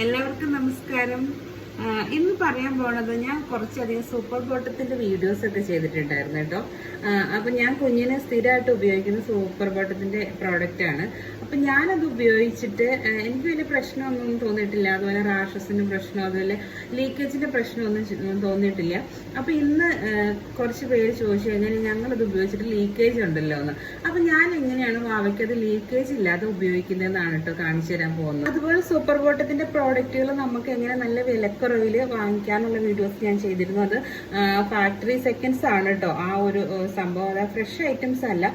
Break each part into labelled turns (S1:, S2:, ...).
S1: എല്ലാവർക്കും നമസ്കാരം. ഇന്ന് പറയാൻ പോണത് ഞാൻ കുറച്ചധികം സൂപ്പർ ബോട്ടത്തിന്റെ വീഡിയോസ് ഒക്കെ ചെയ്തിട്ടുണ്ടായിരുന്നു കേട്ടോ. അപ്പൊ ഞാൻ കുഞ്ഞിനെ സ്ഥിരമായിട്ട് ഉപയോഗിക്കുന്ന സൂപ്പർ ബോട്ടത്തിന്റെ പ്രോഡക്റ്റ് ആണ്. അപ്പൊ ഞാനത് ഉപയോഗിച്ചിട്ട് എനിക്ക് വലിയ പ്രശ്നമൊന്നും തോന്നിയിട്ടില്ല. അതുപോലെ റാഷസിന്റെ പ്രശ്നം, അതുപോലെ ലീക്കേജിന്റെ പ്രശ്നമൊന്നും തോന്നിയിട്ടില്ല. അപ്പൊ ഇന്ന് കുറച്ച് പേര് ചോദിച്ചു കഴിഞ്ഞാൽ ഞങ്ങളത് ഉപയോഗിച്ചിട്ട് ലീക്കേജ് ഉണ്ടല്ലോ എന്ന്. അപ്പൊ ഞാൻ എങ്ങനെയാണ് വാവയ്ക്ക് അത് ലീക്കേജ് ഇല്ലാതെ ഉപയോഗിക്കുന്നതെന്നാണ് കേട്ടോ കാണിച്ചു തരാൻ പോകുന്നത്. അതുപോലെ സൂപ്പർ ബോട്ടത്തിന്റെ പ്രോഡക്റ്റുകൾ നമുക്ക് എങ്ങനെ നല്ല വിലക്കുറവിൽ വാങ്ങിക്കാനുള്ള വീഡിയോസ് ഞാൻ ചെയ്തിരുന്നു. അത് ഫാക്ടറി സെക്കൻഡ്സ് ആണ് കേട്ടോ. ആ ഒരു സംഭവം അതായത് ഫ്രഷ് ഐറ്റംസ് അല്ല,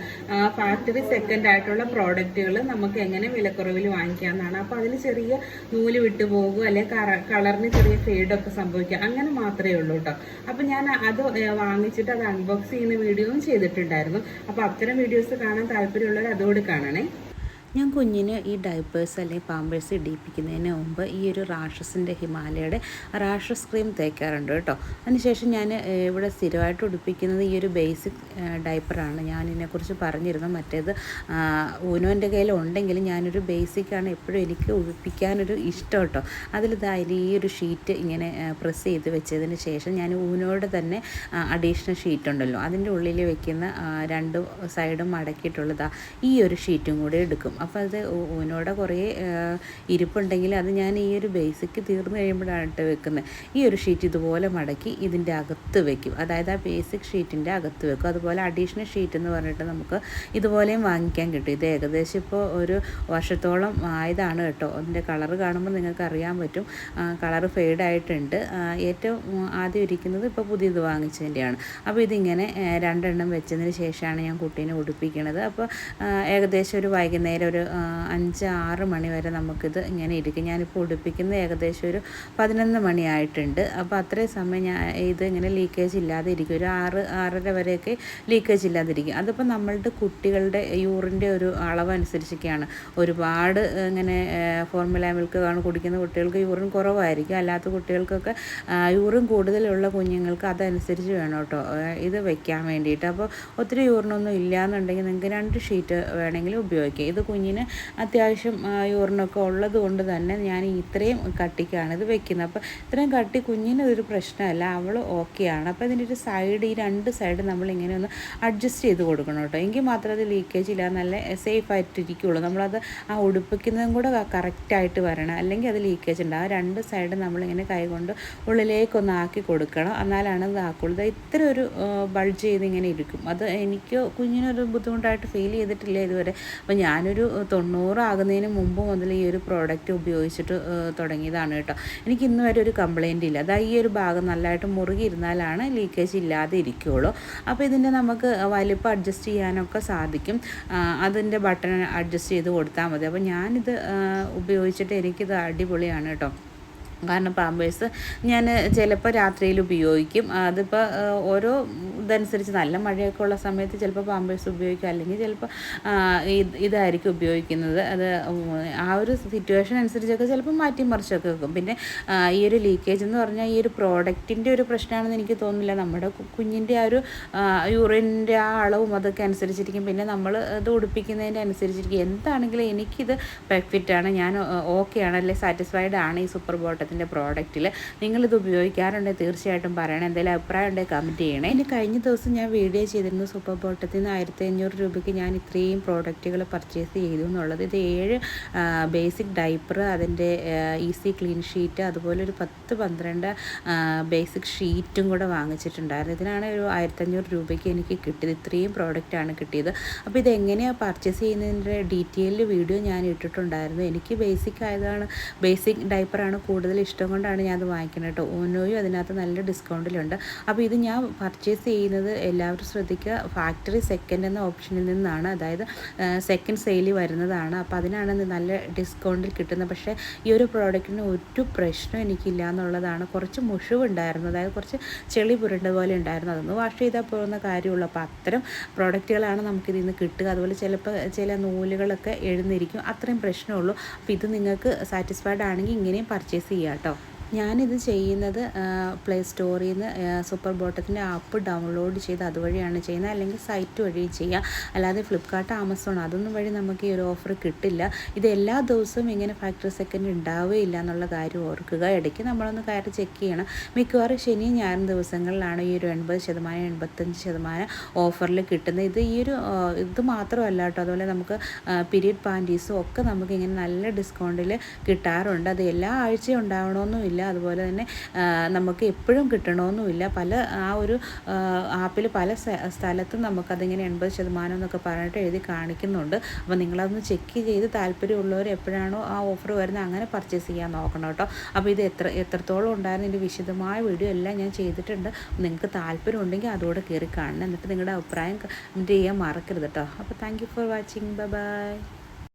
S1: ഫാക്ടറി സെക്കൻഡ് ആയിട്ടുള്ള പ്രോഡക്റ്റുകൾ നമുക്ക് എങ്ങനെ വിലക്കുറവിൽ വാങ്ങിക്കാമെന്നാണ്. അപ്പൊ അതിൽ ചെറിയ നൂല് വിട്ടു പോകുക, അല്ലെങ്കിൽ കളറിന് ചെറിയ ഫെയ്ഡൊക്കെ സംഭവിക്കുക, അങ്ങനെ മാത്രമേ ഉള്ളൂ കേട്ടോ. അപ്പൊ ഞാൻ അത് വാങ്ങിച്ചിട്ട് അത് അൺബോക്സ് ചെയ്യുന്ന വീഡിയോയും ചെയ്തിട്ടുണ്ടായിരുന്നു. അപ്പൊ അത്തരം വീഡിയോസ് കാണാൻ താല്പര്യമുള്ളവർ അതോട് കാണണേ.
S2: ഞാൻ കുഞ്ഞിന് ഈ ഡയപ്പേഴ്സ് അല്ലെങ്കിൽ പാമ്പേഴ്സ് ഇടിപ്പിക്കുന്നതിന് മുമ്പ് ഈ ഒരു റാഷസിൻ്റെ ഹിമാലയയുടെ റാഷസ് ക്രീം തേക്കാറുണ്ട് കേട്ടോ. അതിനുശേഷം ഞാൻ ഇവിടെ സ്ഥിരമായിട്ട് ഉടുപ്പിക്കുന്നത് ഈ ഒരു ബേസിക് ഡയപ്പറാണ്. ഞാൻ ഇതിനെക്കുറിച്ച് പറഞ്ഞിരുന്നു. മറ്റേത് ഊനോൻ്റെ കയ്യിൽ ഉണ്ടെങ്കിലും ഞാനൊരു ബേസിക്കാണ് എപ്പോഴും എനിക്ക് ഉടുപ്പിക്കാനൊരു ഇഷ്ടം കേട്ടോ. അതിൽ ഈ ഒരു ഷീറ്റ് ഇങ്ങനെ പ്രസ് ചെയ്ത് വെച്ചതിന് ശേഷം ഞാൻ ഊനോയുടെ തന്നെ അഡീഷണൽ ഷീറ്റ് ഉണ്ടല്ലോ, അതിൻ്റെ ഉള്ളിൽ വെക്കുന്ന രണ്ട് സൈഡും മടക്കിയിട്ടുള്ളതാ ഈ ഒരു ഷീറ്റും കൂടെ എടുക്കും. അപ്പോൾ അത് ഊനോടെ കുറേ ഇരിപ്പുണ്ടെങ്കിൽ അത് ഞാൻ ഈ ഒരു ബേസിക്ക് തീർന്നു കഴിയുമ്പോഴാണ് ഇട്ട് വെക്കുന്നത്. ഈ ഒരു ഷീറ്റ് ഇതുപോലെ മടക്കി ഇതിൻ്റെ അകത്ത് വെക്കും, അതായത് ആ ബേസിക് ഷീറ്റിൻ്റെ അകത്ത് വെക്കും. അതുപോലെ അഡീഷണൽ ഷീറ്റ് എന്ന് പറഞ്ഞിട്ട് നമുക്ക് ഇതുപോലെയും വാങ്ങിക്കാൻ കിട്ടും. ഇത് ഏകദേശം ഇപ്പോൾ ഒരു വർഷത്തോളം ആയതാണ് കേട്ടോ. അതിൻ്റെ കളറ് കാണുമ്പോൾ നിങ്ങൾക്ക് അറിയാൻ പറ്റും, കളറ് ഫെയ്ഡായിട്ടുണ്ട്. ഏറ്റവും ആദ്യം ഇരിക്കുന്നത് ഇപ്പോൾ പുതിയത് വാങ്ങിച്ചതിൻ്റെയാണ്. അപ്പോൾ ഇതിങ്ങനെ രണ്ടെണ്ണം വെച്ചതിന് ശേഷമാണ് ഞാൻ കുട്ടീനെ ഉടുപ്പിക്കുന്നത്. അപ്പോൾ ഏകദേശം ഒരു വൈകുന്നേരം ഒരു 5-6 മണി വരെ നമുക്കിത് ഇങ്ങനെ ഇരിക്കും. ഞാനിപ്പോൾ ഉടുപ്പിക്കുന്നത് ഏകദേശം ഒരു 11 മണിയായിട്ടുണ്ട്. അപ്പോൾ അത്രയും സമയം ഞാൻ ഇത് ഇങ്ങനെ ലീക്കേജ് ഇല്ലാതെ ഇരിക്കും. ഒരു 6-6:30 വരെയൊക്കെ ലീക്കേജ് ഇല്ലാതിരിക്കും. അതിപ്പോൾ നമ്മളുടെ കുട്ടികളുടെ യൂറിൻ്റെ ഒരു അളവനുസരിച്ചൊക്കെയാണ്. ഒരുപാട് ഇങ്ങനെ ഫോർമുല മിൽക്ക് കുടിക്കുന്ന കുട്ടികൾക്ക് യൂറിൻ കുറവായിരിക്കും. അല്ലാത്ത കുട്ടികൾക്കൊക്കെ യൂറിൻ കൂടുതലുള്ള കുഞ്ഞുങ്ങൾക്ക് അതനുസരിച്ച് വേണം കേട്ടോ ഇത് വെക്കാൻ വേണ്ടിയിട്ട്. അപ്പോൾ ഒത്തിരി യൂറിനൊന്നും ഇല്ലയെന്നുണ്ടെങ്കിൽ നിങ്ങൾക്ക് 2 ഷീറ്റ് വേണമെങ്കിൽ ഉപയോഗിക്കാം. ഇത് കുഞ്ഞിന് അത്യാവശ്യം യൂറിനൊക്കെ ഉള്ളത് കൊണ്ട് തന്നെ ഞാൻ ഇത്രയും കട്ടിക്കാണ് ഇത് വെക്കുന്നത്. അപ്പോൾ ഇത്രയും കട്ടി കുഞ്ഞിന് ഒരു പ്രശ്നമല്ല, അവൾ ഓക്കെയാണ്. അപ്പോൾ ഇതിൻ്റെ ഒരു സൈഡ്, ഈ 2 സൈഡ് നമ്മളിങ്ങനെ ഒന്ന് അഡ്ജസ്റ്റ് ചെയ്ത് കൊടുക്കണം കേട്ടോ. എങ്കിൽ മാത്രമേ അത് ലീക്കേജ് ഇല്ല നല്ല സേഫ് ആയിട്ടിരിക്കുകയുള്ളൂ. നമ്മളത് ആ ഉടുപ്പിക്കുന്നതും കൂടെ കറക്റ്റായിട്ട് വരണം, അല്ലെങ്കിൽ അത് ലീക്കേജ് ഉണ്ട്. ആ 2 സൈഡ് നമ്മളിങ്ങനെ കൈകൊണ്ട് ഉള്ളിലേക്കൊന്ന് ആക്കി കൊടുക്കണം, എന്നാലാണ് അത് ആക്കുള്ളൂ. ഇത്ര ഒരു ബൾജ് ചെയ്ത് ഇങ്ങനെ ഇരിക്കും. അത് എനിക്ക് കുഞ്ഞിനൊരു ബുദ്ധിമുട്ടായിട്ട് ഫീൽ ചെയ്തിട്ടില്ല ഇതുവരെ. അപ്പോൾ ഞാനൊരു 90 ആകുന്നതിന് മുമ്പ് മുതൽ ഈ ഒരു പ്രോഡക്റ്റ് ഉപയോഗിച്ചിട്ട് തുടങ്ങിയതാണ് കേട്ടോ. എനിക്ക് ഇന്ന് വരെ ഒരു കംപ്ലയിൻ്റ് ഇല്ല. അതാ ഈ ഒരു ഭാഗം നല്ലതായിട്ട് മുറുകിയിരുന്നാലാണ് ലീക്കേജ് ഇല്ലാതെ ഇരിക്കുകയുള്ളൂ. അപ്പോൾ ഇതിൻ്റെ നമുക്ക് വലിപ്പം അഡ്ജസ്റ്റ് ചെയ്യാനൊക്കെ സാധിക്കും. അതിൻ്റെ ബട്ടൺ അഡ്ജസ്റ്റ് ചെയ്ത് കൊടുത്താൽ മതി. അപ്പോൾ ഞാനിത് ഉപയോഗിച്ചിട്ട് എനിക്കിത് അടിപൊളിയാണ് കേട്ടോ. കാരണം പാമ്പേഴ്സ് ഞാൻ ചിലപ്പോൾ രാത്രിയിൽ ഉപയോഗിക്കും. അതിപ്പോൾ ഓരോ ഇതനുസരിച്ച് നല്ല മഴയൊക്കെ ഉള്ള സമയത്ത് ചിലപ്പോൾ പാമ്പേഴ്സ് ഉപയോഗിക്കും, അല്ലെങ്കിൽ ചിലപ്പോൾ ഇതായിരിക്കും ഉപയോഗിക്കുന്നത്. അത് ആ ഒരു സിറ്റുവേഷൻ അനുസരിച്ചൊക്കെ ചിലപ്പോൾ മാറ്റി മറിച്ചൊക്കെ വെക്കും. പിന്നെ ഈ ഒരു ലീക്കേജ് എന്ന് പറഞ്ഞാൽ ഈ ഒരു പ്രോഡക്റ്റിൻ്റെ ഒരു പ്രശ്നമാണെന്ന് എനിക്ക് തോന്നുന്നില്ല. നമ്മുടെ കുഞ്ഞിൻ്റെ ആ ഒരു യൂറിൻ്റെ ആ അളവും അതൊക്കെ അനുസരിച്ചിരിക്കും. പിന്നെ നമ്മൾ ഇത് ഉടുപ്പിക്കുന്നതിൻ്റെ അനുസരിച്ചിരിക്കും. എന്താണെങ്കിലും എനിക്കിത് പെർഫെക്റ്റാണ്, ഞാൻ ഓക്കെയാണ്, അല്ലെങ്കിൽ സാറ്റിസ്ഫൈഡ് ആണ് ഈ സൂപ്പർ ബോട്ടത്തിൻ്റെ പ്രോഡക്റ്റിൽ. നിങ്ങളിത് ഉപയോഗിക്കാറുണ്ടെങ്കിൽ തീർച്ചയായിട്ടും പറയണം. എന്തെങ്കിലും അഭിപ്രായം ഉണ്ടെങ്കിൽ കമൻറ്റ് ചെയ്യണേ. ഇനി കഴിഞ്ഞ ദിവസം ഞാൻ വീഡിയോ ചെയ്തിരുന്നു സൂപ്പർ ബോട്ടത്തിൽ നിന്ന് 1500 രൂപയ്ക്ക് ഞാൻ ഇത്രയും പ്രോഡക്റ്റുകൾ പർച്ചേസ് ചെയ്തു എന്നുള്ളത്. ഇത് 7 ബേസിക് ഡൈപ്പർ, അതിൻ്റെ ഈസി ക്ലീൻ ഷീറ്റ്, അതുപോലെ ഒരു 10-12 ബേസിക് ഷീറ്റും കൂടെ വാങ്ങിച്ചിട്ടുണ്ടായിരുന്നു. ഇതിനാണ് ഒരു 1500 രൂപയ്ക്ക് എനിക്ക് കിട്ടിയത്. ഇത്രയും പ്രോഡക്റ്റാണ് കിട്ടിയത്. അപ്പോൾ ഇതെങ്ങനെയാണ് പർച്ചേസ് ചെയ്യുന്നതിൻ്റെ ഡീറ്റെയിൽ വീഡിയോ ഞാൻ ഇട്ടിട്ടുണ്ടായിരുന്നു. എനിക്ക് ബേസിക് ആയതാണ്, ബേസിക് ഡൈപ്പറാണ് കൂടുതൽ ഇഷ്ടം കൊണ്ടാണ് ഞാൻ അത് വാങ്ങിക്കുന്നത് കേട്ടോ. ഓനോയും അതിനകത്ത് നല്ല ഡിസ്കൗണ്ടിലുണ്ട്. അപ്പോൾ ഇത് ഞാൻ പർച്ചേസ് ചെയ്യുന്നത് എല്ലാവരും ശ്രദ്ധിക്കുക, ഫാക്ടറി സെക്കൻഡ് എന്ന ഓപ്ഷനിൽ നിന്നാണ്. അതായത് സെക്കൻഡ് സെയിൽ വരുന്നതാണ്. അപ്പോൾ അതിനാണ് നല്ല ഡിസ്കൗണ്ടിൽ കിട്ടുന്നത്. പക്ഷേ ഈ ഒരു പ്രോഡക്റ്റിന് ഒരു പ്രശ്നം എനിക്കില്ല എന്നുള്ളതാണ്. കുറച്ച് മുഷിവുണ്ടായിരുന്നു, അതായത് കുറച്ച് ചെളി പുരണ്ട പോലെ ഉണ്ടായിരുന്നു. അതൊന്ന് വാഷ് ചെയ്താൽ പോകുന്ന കാര്യമുള്ളൂ. അപ്പോൾ അത്തരം പ്രോഡക്റ്റുകളാണ് നമുക്കിതിൽ നിന്ന് കിട്ടുക. അതുപോലെ ചിലപ്പോൾ ചില നൂലുകളൊക്കെ എഴുന്നിരിക്കും, അത്രയും പ്രശ്നമുള്ളൂ. അപ്പോൾ ഇത് നിങ്ങൾക്ക് സാറ്റിസ്ഫൈഡ് ആണെങ്കിൽ ഇങ്ങനെയും പർച്ചേസ് ചെയ്യാം കേട്ടോ. ഞാനിത് ചെയ്യുന്നത് പ്ലേ സ്റ്റോറിൽ നിന്ന് സൂപ്പർ ബോട്ടത്തിൻ്റെ ആപ്പ് ഡൗൺലോഡ് ചെയ്ത് അതുവഴിയാണ് ചെയ്യുന്നത്, അല്ലെങ്കിൽ സൈറ്റ് വഴി ചെയ്യുക. അല്ലാതെ ഫ്ലിപ്കാർട്ട്, ആമസോൺ അതൊന്നും വഴി നമുക്ക് ഈ ഒരു ഓഫർ കിട്ടില്ല. ഇത് എല്ലാ ദിവസവും ഇങ്ങനെ ഫാക്ടറി സെക്കൻഡ് ഉണ്ടാവുകയില്ല എന്നുള്ള കാര്യം ഓർക്കുക. ഇടയ്ക്ക് നമ്മളൊന്ന് കയറി ചെക്ക് ചെയ്യണം. മിക്കവാറും ശനി ഞായറും ദിവസങ്ങളിലാണ് ഈ ഒരു 80%, 85% ഓഫറിൽ കിട്ടുന്നത്. ഇത് മാത്രമല്ല കേട്ടോ, അതുപോലെ നമുക്ക് പീരിയഡ് പാൻറ്റീസും ഒക്കെ നമുക്ക് ഇങ്ങനെ നല്ല ഡിസ്കൗണ്ടിൽ കിട്ടാറുണ്ട്. അത് എല്ലാ ആഴ്ചയും ഉണ്ടാവണമെന്നുമില്ല, അതുപോലെ തന്നെ നമുക്ക് എപ്പോഴും കിട്ടണമെന്നുമില്ല. ആ ഒരു ആപ്പിൽ പല സ്ഥലത്തും നമുക്കതിങ്ങനെ 80% എന്നൊക്കെ പറഞ്ഞിട്ട് എഴുതി കാണിക്കുന്നുണ്ട്. അപ്പോൾ നിങ്ങളതൊന്ന് ചെക്ക് ചെയ്ത് താല്പര്യമുള്ളവർ എപ്പോഴാണോ ആ ഓഫർ വരുന്നത് അങ്ങനെ പർച്ചേസ് ചെയ്യാൻ നോക്കണം കേട്ടോ. അപ്പോൾ ഇത് എത്രത്തോളം ഉണ്ടായിരുന്നു ഇതിൻ്റെ വിശദമായ വീഡിയോ എല്ലാം ഞാൻ ചെയ്തിട്ടുണ്ട്. നിങ്ങൾക്ക് താല്പര്യം ഉണ്ടെങ്കിൽ അതോടെ കയറി കാണണം. എന്നിട്ട് നിങ്ങളുടെ അഭിപ്രായം കമൻറ്റ് ചെയ്യാൻ മറക്കരുത് കേട്ടോ. അപ്പോൾ thank you for watching. By.